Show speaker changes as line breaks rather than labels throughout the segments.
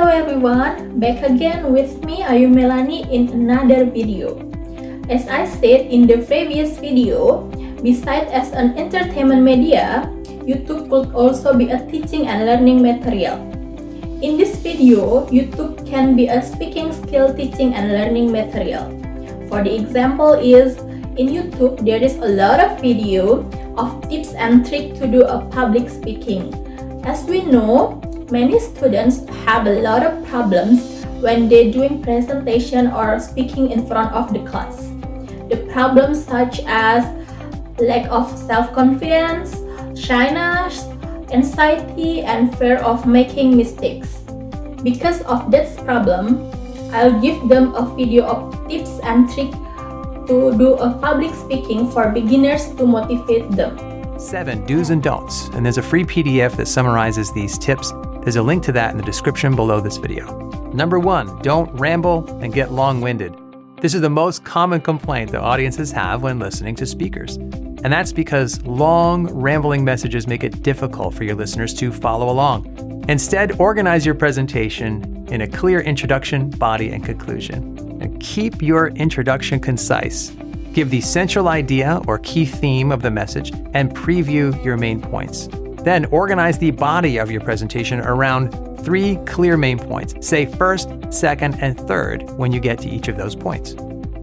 Hello everyone, back again with me Ayu Melani in another video. As I said in the previous video, besides as an entertainment media, YouTube could also be a teaching and learning material. In this video, YouTube can be a speaking skill teaching and learning material. For the example is, in YouTube there is a lot of video of tips and tricks to do a public speaking. As we know, many students have a lot of problems when they're doing presentation or speaking in front of the class. The problems such as lack of self-confidence, shyness, anxiety, and fear of making mistakes. Because of this problem, I'll give them a video of tips and tricks to do a public speaking for beginners to motivate them.
7 do's and don'ts, and there's a free PDF that summarizes these tips. There's a link to that in the description below this video. Number 1, don't ramble and get long-winded. This is the most common complaint that audiences have when listening to speakers. And that's because long, rambling messages make it difficult for your listeners to follow along. Instead, organize your presentation in a clear introduction, body, and conclusion. And keep your introduction concise. Give the central idea or key theme of the message and preview your main points. Then organize the body of your presentation around 3 clear main points. Say first, second, and third when you get to each of those points.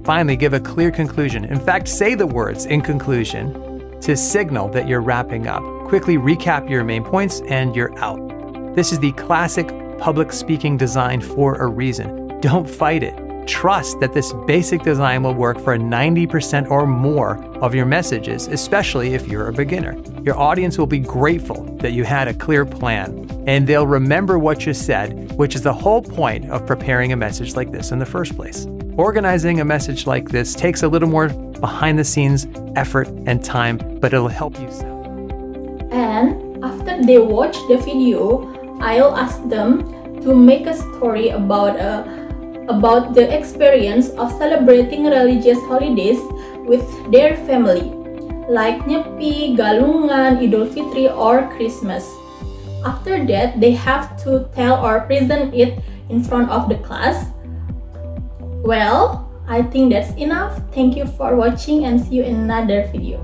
Finally, give a clear conclusion. In fact, say the words in conclusion to signal that you're wrapping up. Quickly recap your main points and you're out. This is the classic public speaking design for a reason. Don't fight it. Trust that this basic design will work for 90% or more of your messages, especially if you're a beginner. Your audience will be grateful that you had a clear plan, and they'll remember what you said, which is the whole point of preparing a message like this in the first place. Organizing a message like this takes a little more behind-the-scenes effort and time, but it'll help you sell.
And after they watch the video, I'll ask them to make a story about the experience of celebrating religious holidays with their family, like Nyepi, Galungan, Idul Fitri, or Christmas. After that, they have to tell or present it in front of the class. Well, I think that's enough. Thank you for watching and see you in another video.